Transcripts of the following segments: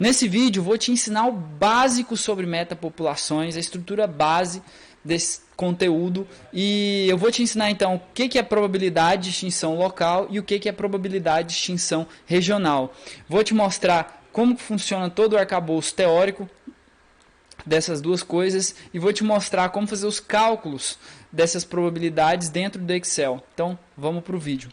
Nesse vídeo, vou te ensinar o básico sobre metapopulações, a estrutura base desse conteúdo, e eu vou te ensinar então o que é probabilidade de extinção local e o que é probabilidade de extinção regional. Vou te mostrar como funciona todo o arcabouço teórico dessas duas coisas e vou te mostrar como fazer os cálculos dessas probabilidades dentro do Excel. Então, vamos para o vídeo.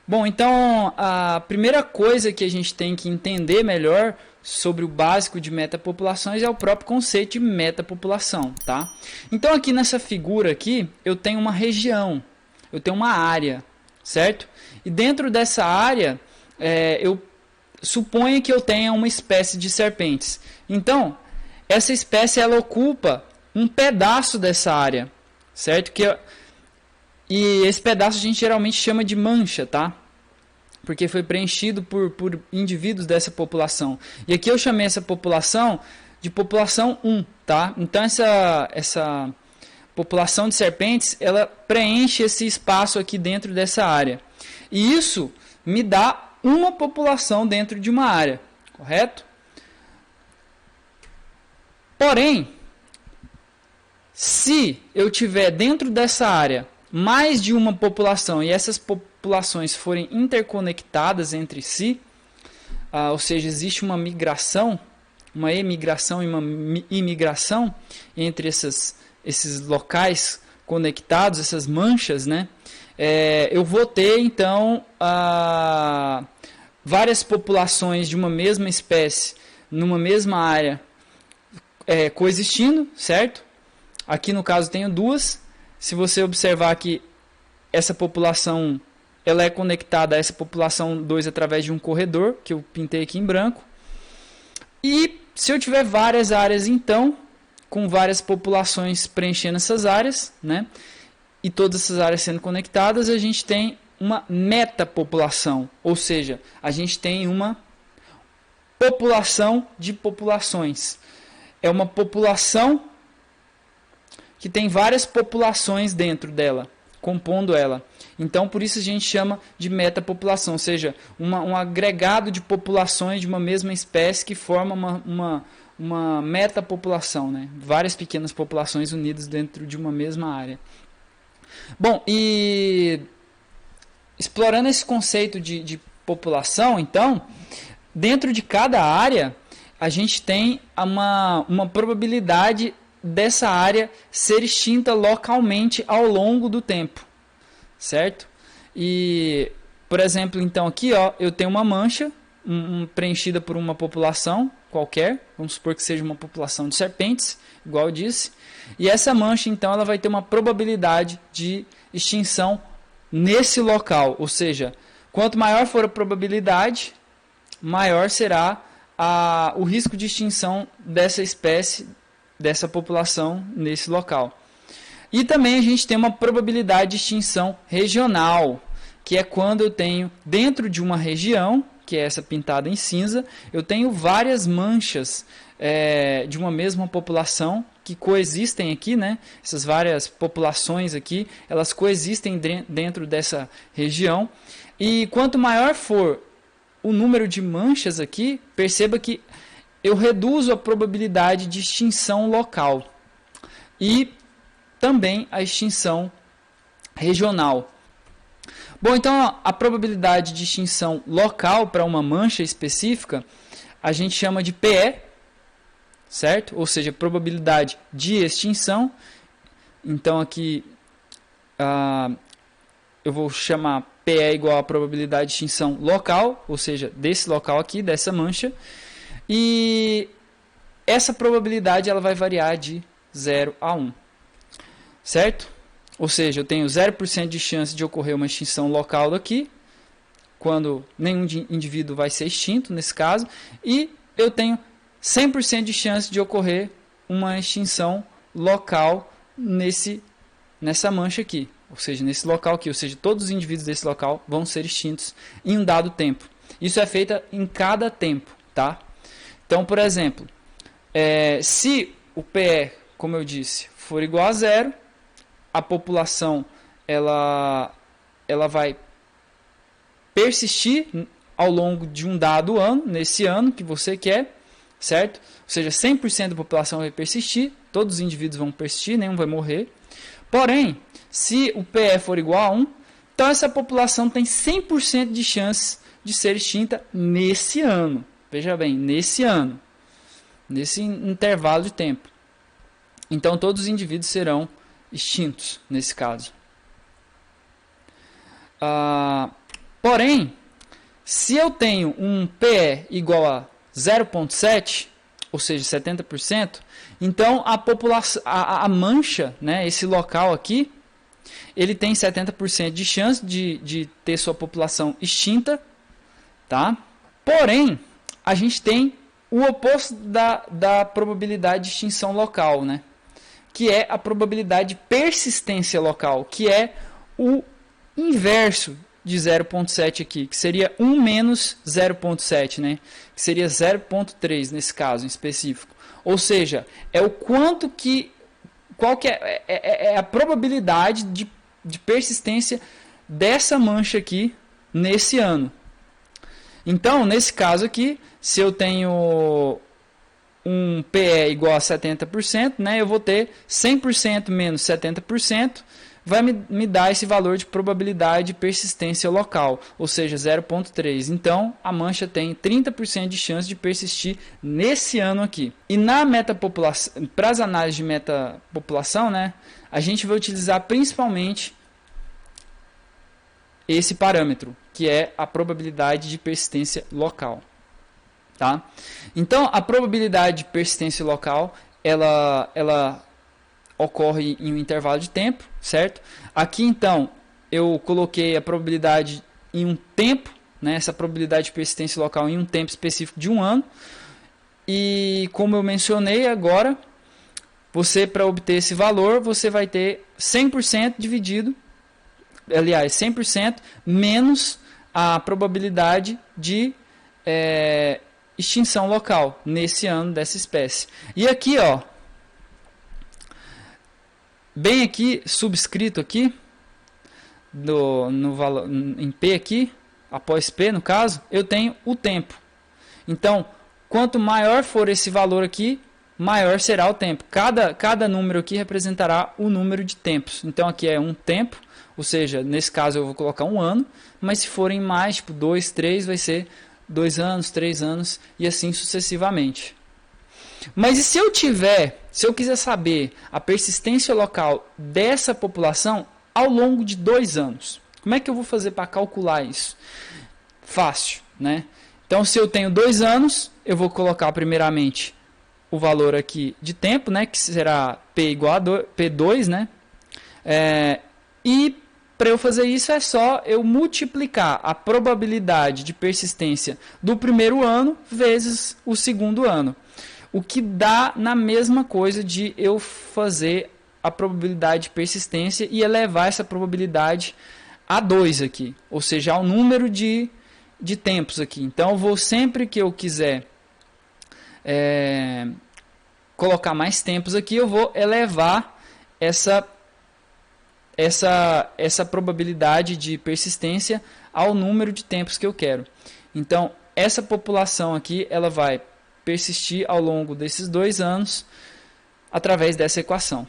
Bom, então a primeira coisa que a gente tem que entender melhor sobre o básico de metapopulações é o próprio conceito de metapopulação, tá? Então aqui nessa figura aqui eu tenho uma região, eu tenho uma área, certo? E dentro dessa área eu suponho que eu tenha uma espécie de serpentes. Então essa espécie ela ocupa um pedaço dessa área, certo? E esse pedaço a gente geralmente chama de mancha, tá? Porque foi preenchido por indivíduos dessa população. E aqui eu chamei essa população de população 1, tá? Então essa população de serpentes, ela preenche esse espaço aqui dentro dessa área. E isso me dá uma população dentro de uma área, correto? Porém, se eu tiver dentro dessa área mais de uma população e essas populações forem interconectadas entre si, ou seja, existe uma migração, uma emigração e uma imigração entre esses locais conectados, essas manchas, né? Eu vou ter então várias populações de uma mesma espécie numa mesma área coexistindo, certo? Aqui no caso tenho duas. Se você observar que essa população ela é conectada a essa população 2 através de um corredor, que eu pintei aqui em branco. E se eu tiver várias áreas, então, com várias populações preenchendo essas áreas, né, e todas essas áreas sendo conectadas, a gente tem uma metapopulação, ou seja, a gente tem uma população de populações. É uma população que tem várias populações dentro dela, compondo ela. Então, por isso a gente chama de metapopulação, ou seja, um agregado de populações de uma mesma espécie que forma uma metapopulação, né? Várias pequenas populações unidas dentro de uma mesma área. Bom, e explorando esse conceito de população, então, dentro de cada área, a gente tem uma probabilidade dessa área ser extinta localmente ao longo do tempo, certo? E, por exemplo, então aqui ó, eu tenho uma mancha preenchida por uma população qualquer, vamos supor que seja uma população de serpentes, igual eu disse, e essa mancha então ela vai ter uma probabilidade de extinção nesse local, ou seja, quanto maior for a probabilidade, maior será o risco de extinção dessa espécie, dessa população nesse local. E também a gente tem uma probabilidade de extinção regional, que é quando eu tenho dentro de uma região, que é essa pintada em cinza, eu tenho várias manchas de uma mesma população que coexistem aqui, né? Essas várias populações aqui, elas coexistem dentro dessa região. E quanto maior for o número de manchas aqui, perceba que eu reduzo a probabilidade de extinção local e também a extinção regional. Bom, então a probabilidade de extinção local para uma mancha específica a gente chama de PE, certo? Ou seja, probabilidade de extinção. Então aqui eu vou chamar PE igual a probabilidade de extinção local, ou seja, desse local aqui, dessa mancha. E essa probabilidade ela vai variar de 0 a 1, certo? Ou seja, eu tenho 0% de chance de ocorrer uma extinção local daqui, quando nenhum indivíduo vai ser extinto nesse caso, e eu tenho 100% de chance de ocorrer uma extinção local nessa mancha aqui, ou seja, nesse local aqui, ou seja, todos os indivíduos desse local vão ser extintos em um dado tempo. Isso é feito em cada tempo, tá? Então, por exemplo, se o PE, como eu disse, for igual a 0, a população ela vai persistir ao longo de um dado ano, nesse ano que você quer, certo? Ou seja, 100% da população vai persistir, todos os indivíduos vão persistir, nenhum vai morrer. Porém, se o PE for igual a 1, então essa população tem 100% de chance de ser extinta nesse ano. Veja bem, nesse ano, nesse intervalo de tempo. Então todos os indivíduos serão extintos nesse caso. Porém, se eu tenho um PE igual a 0,7, ou seja, 70%, então a população, a mancha, né, esse local aqui, ele tem 70% de chance de ter sua população extinta, tá? Porém, a gente tem o oposto da probabilidade de extinção local, né? Que é a probabilidade de persistência local, que é o inverso de 0,7 aqui, que seria 1 menos 0,7, né? Que seria 0,3 nesse caso em específico. Ou seja, é o quanto que... Qual que é a probabilidade de persistência dessa mancha aqui nesse ano. Então, nesse caso aqui, se eu tenho um PE igual a 70%, né, eu vou ter 100% menos 70%, vai me dar esse valor de probabilidade de persistência local, ou seja, 0,3. Então, a mancha tem 30% de chance de persistir nesse ano aqui. E na metapopulação, para as análises de metapopulação, né, a gente vai utilizar principalmente esse parâmetro, que é a probabilidade de persistência local. Tá? Então, a probabilidade de persistência local, ela ocorre em um intervalo de tempo, certo? Aqui, então, eu coloquei a probabilidade em um tempo, né? Essa probabilidade de persistência local em um tempo específico de um ano. E, como eu mencionei agora, você, para obter esse valor, você vai ter 100% dividido, aliás, 100% menos a probabilidade de extinção local nesse ano dessa espécie. E aqui, ó, bem aqui, subscrito aqui, em P aqui, após P no caso, eu tenho o tempo. Então, quanto maior for esse valor aqui, maior será o tempo. Cada número aqui representará o número de tempos. Então, aqui é um tempo, ou seja, nesse caso eu vou colocar um ano, mas se forem mais, tipo 2, 3, vai ser 2 anos, 3 anos e assim sucessivamente. Mas e se eu quiser saber a persistência local dessa população ao longo de 2 anos? Como é que eu vou fazer para calcular isso? Fácil, né? Então, se eu tenho 2 anos, eu vou colocar primeiramente o valor aqui de tempo, né? Que será P igual a P2, né? E para eu fazer isso é só eu multiplicar a probabilidade de persistência do primeiro ano vezes o segundo ano. O que dá na mesma coisa de eu fazer a probabilidade de persistência e elevar essa probabilidade a 2 aqui. Ou seja, ao número de tempos aqui. Então, eu vou sempre que eu quiser colocar mais tempos aqui, eu vou elevar essa probabilidade de persistência ao número de tempos que eu quero. Então, essa população aqui, ela vai persistir ao longo desses 2 anos através dessa equação.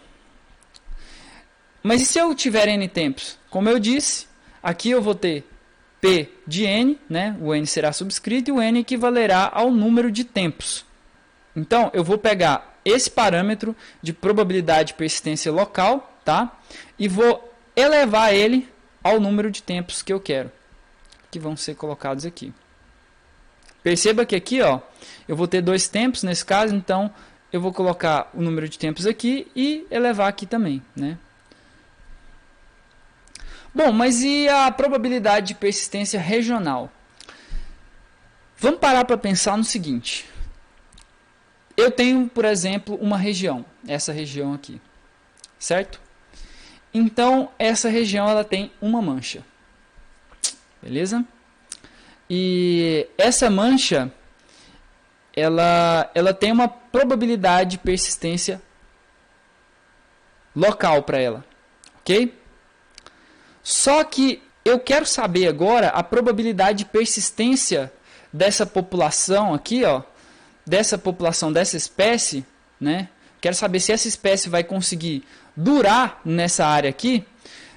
Mas e se eu tiver n tempos? Como eu disse, aqui eu vou ter P de n, né? O n será subscrito e o n equivalerá ao número de tempos. Então, eu vou pegar esse parâmetro de probabilidade de persistência local, tá? E vou elevar ele ao número de tempos que eu quero, que vão ser colocados aqui. Perceba que aqui, ó, eu vou ter 2 tempos nesse caso, então eu vou colocar o número de tempos aqui e elevar aqui também, né? Bom, mas e a probabilidade de persistência regional? Vamos parar para pensar no seguinte. Eu tenho, por exemplo, uma região, essa região aqui, certo? Então, essa região ela tem uma mancha, beleza? E essa mancha, ela tem uma probabilidade de persistência local para ela, ok? Só que eu quero saber agora a probabilidade de persistência dessa população aqui, ó, dessa população, dessa espécie, né? Quero saber se essa espécie vai conseguir durar nessa área aqui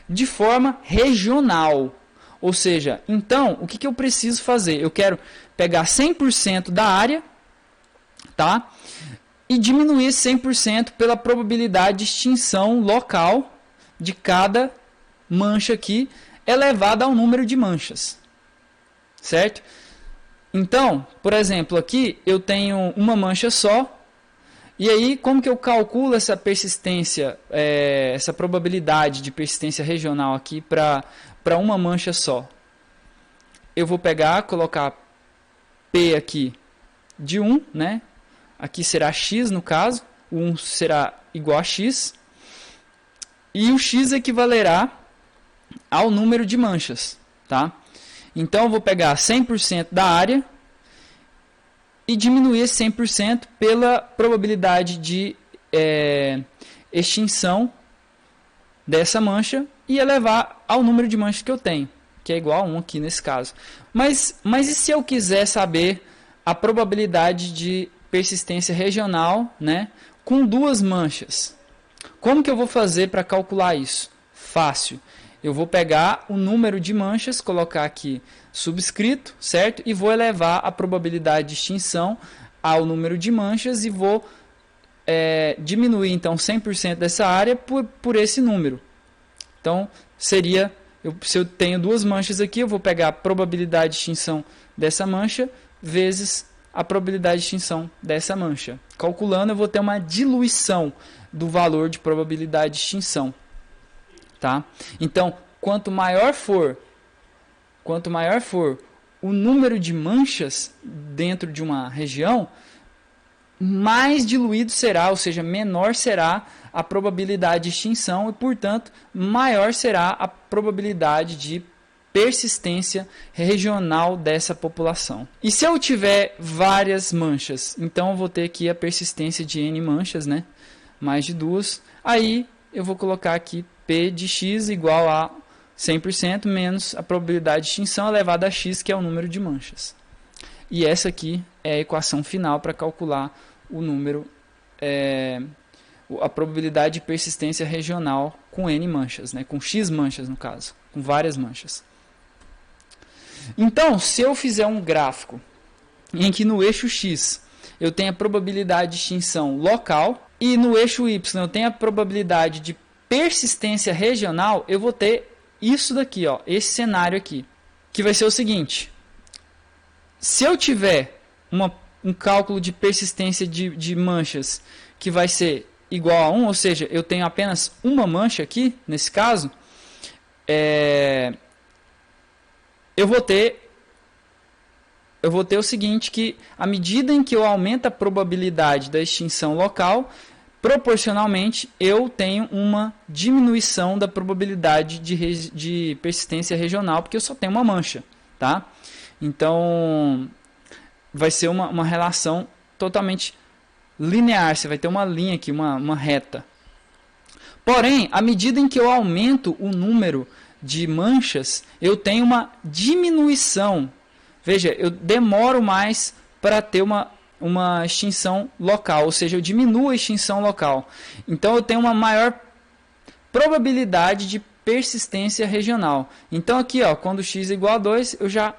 de forma regional. Ou seja, então, o que eu preciso fazer? Eu quero pegar 100% da área, tá? E diminuir 100% pela probabilidade de extinção local de cada mancha aqui, elevada ao número de manchas. Certo? Então, por exemplo, aqui eu tenho uma mancha só. E aí, como que eu calculo essa persistência, essa probabilidade de persistência regional aqui para uma mancha só? Eu vou pegar, colocar P aqui de 1, né? Aqui será X no caso, o 1 será igual a X. E o X equivalerá ao número de manchas, tá? Então, eu vou pegar 100% da área e diminuir esse 100% pela probabilidade de extinção dessa mancha e elevar ao número de manchas que eu tenho, que é igual a 1 aqui nesse caso. Mas e se eu quiser saber a probabilidade de persistência regional, né, com duas manchas? Como que eu vou fazer para calcular isso? Fácil. Eu vou pegar o número de manchas, colocar aqui subscrito, certo? E vou elevar a probabilidade de extinção ao número de manchas e vou diminuir, então, 100% dessa área por esse número. Então, seria, se eu tenho duas manchas aqui, eu vou pegar a probabilidade de extinção dessa mancha vezes a probabilidade de extinção dessa mancha. Calculando, eu vou ter uma diluição do valor de probabilidade de extinção. Tá? Então, quanto maior for o número de manchas dentro de uma região, mais diluído será, ou seja, menor será a probabilidade de extinção e, portanto, maior será a probabilidade de persistência regional dessa população. E se eu tiver várias manchas, então eu vou ter aqui a persistência de N manchas, né? Mais de duas. Aí eu vou colocar aqui P de X igual a 100% menos a probabilidade de extinção elevada a X, que é o número de manchas. E essa aqui é a equação final para calcular o número, a probabilidade de persistência regional com N manchas, né? Com X manchas no caso, com várias manchas. Então, se eu fizer um gráfico em que no eixo X eu tenho a probabilidade de extinção local e no eixo Y eu tenho a probabilidade de persistência regional, eu vou ter isso daqui, ó, esse cenário aqui, que vai ser o seguinte: se eu tiver um cálculo de persistência de manchas que vai ser igual a 1, ou seja, eu tenho apenas uma mancha aqui, nesse caso, eu vou ter o seguinte, que à medida em que eu aumento a probabilidade da extinção local, proporcionalmente eu tenho uma diminuição da probabilidade de persistência regional, porque eu só tenho uma mancha, tá? Então, vai ser uma relação totalmente linear, você vai ter uma linha aqui, uma reta. Porém, à medida em que eu aumento o número de manchas, eu tenho uma diminuição. Veja, eu demoro mais para ter uma extinção local, ou seja, eu diminuo a extinção local. Então, eu tenho uma maior probabilidade de persistência regional. Então, aqui, ó, quando x é igual a 2, eu já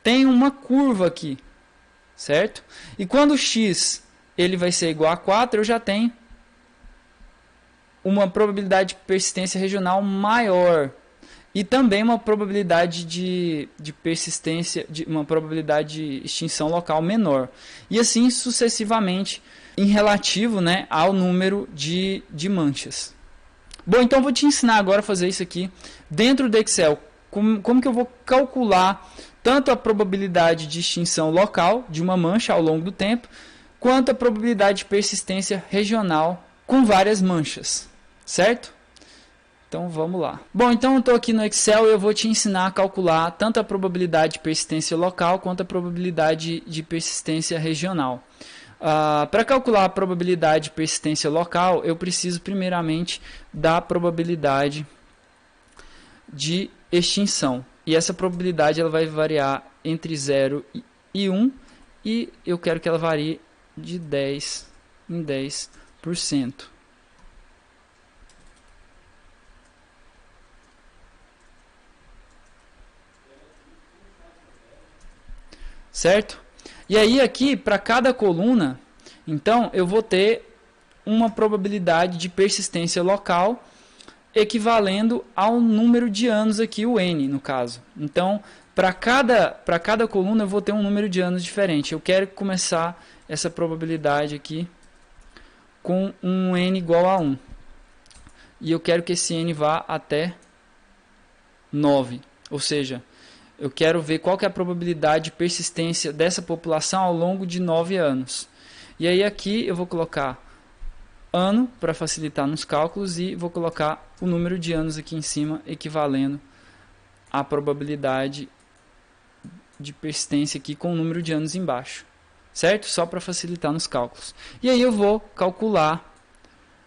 tenho uma curva aqui, certo? E quando x ele vai ser igual a 4, eu já tenho uma probabilidade de persistência regional maior. E também uma probabilidade de persistência, uma probabilidade de extinção local menor. E assim sucessivamente, em relativo, né, ao número de manchas. Bom, então eu vou te ensinar agora a fazer isso aqui dentro do Excel. Como que eu vou calcular tanto a probabilidade de extinção local de uma mancha ao longo do tempo, quanto a probabilidade de persistência regional com várias manchas. Certo? Então vamos lá. Bom, então eu estou aqui no Excel e eu vou te ensinar a calcular tanto a probabilidade de persistência local quanto a probabilidade de persistência regional. Para calcular a probabilidade de persistência local, eu preciso primeiramente da probabilidade de extinção. E essa probabilidade ela vai variar entre 0 e 1, e eu quero que ela varie de 10 em 10%. Certo? E aí aqui, para cada coluna, então eu vou ter uma probabilidade de persistência local equivalendo ao número de anos aqui, o n no caso. Então, para cada coluna eu vou ter um número de anos diferente. Eu quero começar essa probabilidade aqui com um n igual a 1. E eu quero que esse n vá até 9. Ou seja, eu quero ver qual que é a probabilidade de persistência dessa população ao longo de 9 anos. E aí aqui eu vou colocar ano para facilitar nos cálculos e vou colocar o número de anos aqui em cima equivalendo à probabilidade de persistência aqui com o número de anos embaixo. Certo? Só para facilitar nos cálculos. E aí eu vou calcular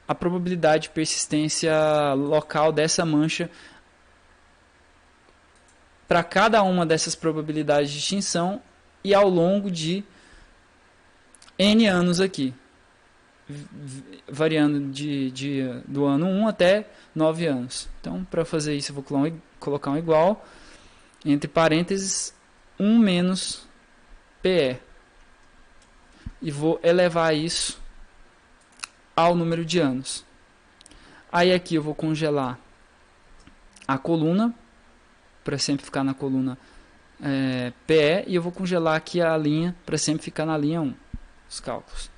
a probabilidade de persistência local dessa mancha para cada uma dessas probabilidades de extinção e ao longo de n anos aqui, variando do ano 1 até 9 anos. Então, para fazer isso, eu vou colocar um igual, entre parênteses, 1 menos PE. E vou elevar isso ao número de anos. Aí aqui eu vou congelar a coluna, para sempre ficar na coluna PE, e eu vou congelar aqui a linha para sempre ficar na linha 1, os cálculos.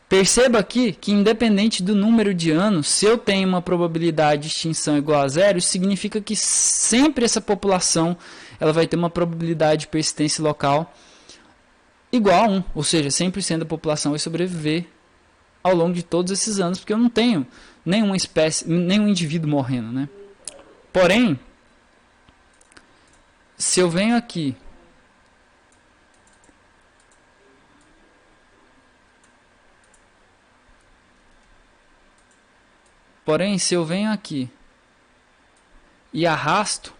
Perceba aqui que independente do número de anos, se eu tenho uma probabilidade de extinção igual a 0, isso significa que sempre essa população ela vai ter uma probabilidade de persistência local igual a 1, ou seja, 100% da população vai sobreviver ao longo de todos esses anos, porque eu não tenho nenhuma espécie, nenhum indivíduo morrendo, né? Porém, se eu venho aqui e arrasto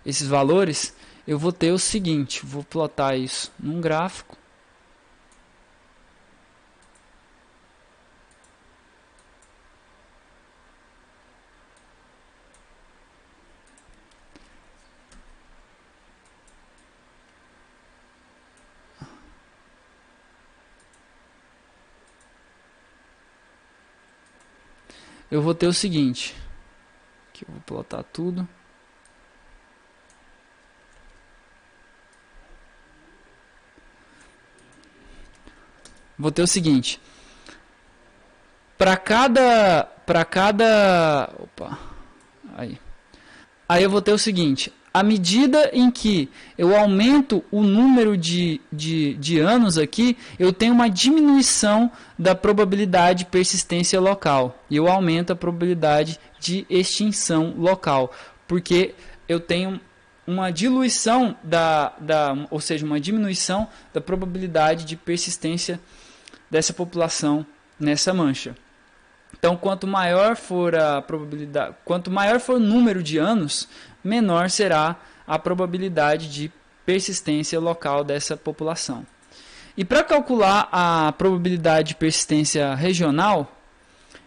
esses valores, eu vou ter o seguinte, vou plotar isso num gráfico. Eu vou ter o seguinte, aqui eu vou plotar tudo. Vou ter o seguinte, aí eu vou ter o seguinte, à medida em que eu aumento o número de anos aqui, eu tenho uma diminuição da probabilidade de persistência local. E eu aumento a probabilidade de extinção local. Porque eu tenho uma diluição ou seja, uma diminuição da probabilidade de persistência dessa população nessa mancha. Então, quanto maior for a probabilidade, quanto maior for o número de anos, menor será a probabilidade de persistência local dessa população. E para calcular a probabilidade de persistência regional,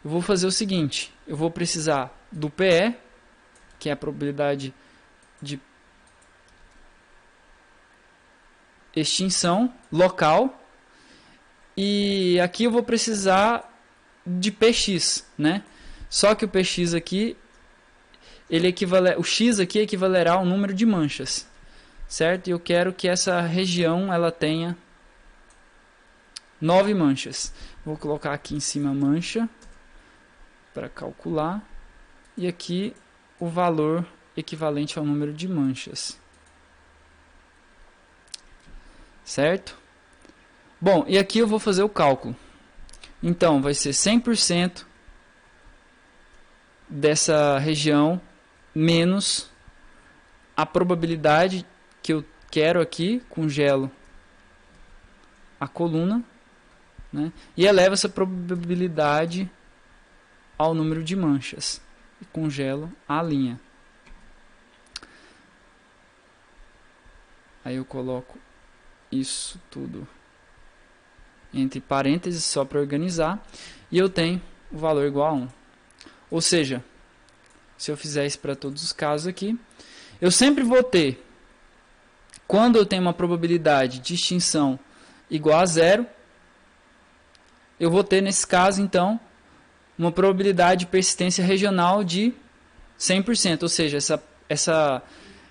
eu vou fazer o seguinte, eu vou precisar do PE, que é a probabilidade de extinção local, e aqui eu vou precisar de PX, né? Só que o PX aqui, o X aqui equivalerá ao número de manchas, certo? E eu quero que essa região ela tenha 9 manchas. Vou colocar aqui em cima a mancha para calcular e aqui o valor equivalente ao número de manchas, certo? Bom, e aqui eu vou fazer o cálculo. Então, vai ser 100% dessa região menos a probabilidade que eu quero aqui, congelo a coluna, né, e elevo essa probabilidade ao número de manchas. E congelo a linha. Aí eu coloco isso tudo entre parênteses só para organizar. E eu tenho o valor igual a 1. Ou seja, se eu fizer isso para todos os casos aqui, eu sempre vou ter, quando eu tenho uma probabilidade de extinção igual a 0, eu vou ter nesse caso então uma probabilidade de persistência regional de 100%, ou seja,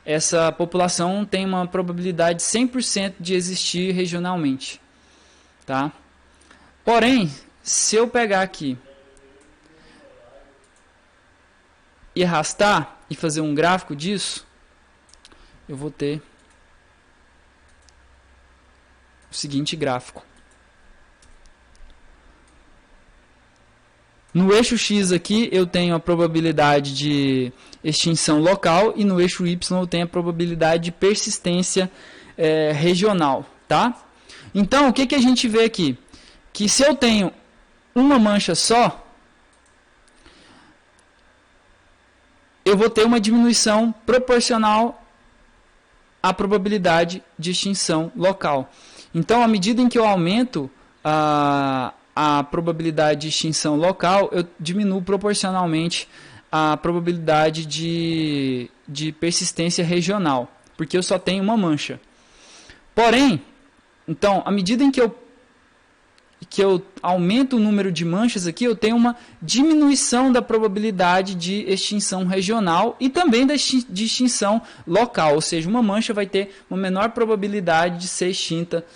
essa população tem uma probabilidade de 100% de existir regionalmente, tá? Porém, se eu pegar aqui e arrastar e fazer um gráfico disso, eu vou ter o seguinte gráfico. No eixo X aqui eu tenho a probabilidade de extinção local e no eixo Y eu tenho a probabilidade de persistência regional, tá? Então, o que a gente vê aqui? Que se eu tenho uma mancha só, eu vou ter uma diminuição proporcional à probabilidade de extinção local. Então, à medida em que eu aumento a probabilidade de extinção local, eu diminuo proporcionalmente a probabilidade de persistência regional, porque eu só tenho uma mancha. Porém, então, à medida em que eu aumento o número de manchas aqui, eu tenho uma diminuição da probabilidade de extinção regional e também de extinção local, ou seja, uma mancha vai ter uma menor probabilidade de ser extinta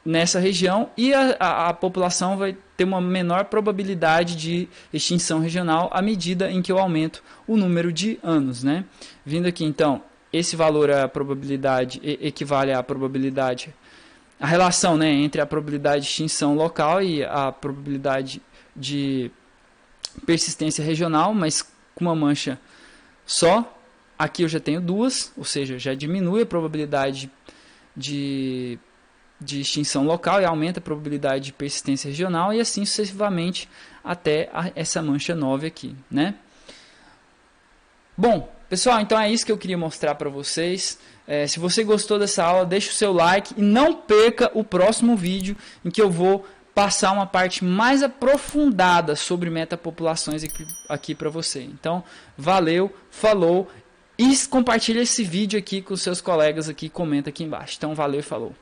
nessa região e a população vai ter uma menor probabilidade de extinção regional à medida em que eu aumento o número de anos, né? Vindo aqui, então, esse valor, a probabilidade, equivale à probabilidade, a relação, né, entre a probabilidade de extinção local e a probabilidade de persistência regional, mas com uma mancha só. Aqui eu já tenho duas, ou seja, já diminui a probabilidade de extinção local e aumenta a probabilidade de persistência regional e assim sucessivamente até essa mancha 9 aqui, né? Bom, pessoal, então é isso que eu queria mostrar para vocês. Se você gostou dessa aula, deixa o seu like e não perca o próximo vídeo em que eu vou passar uma parte mais aprofundada sobre metapopulações aqui para você. Então, valeu, falou e compartilha esse vídeo aqui com os seus colegas aqui, comenta aqui embaixo. Então, valeu e falou.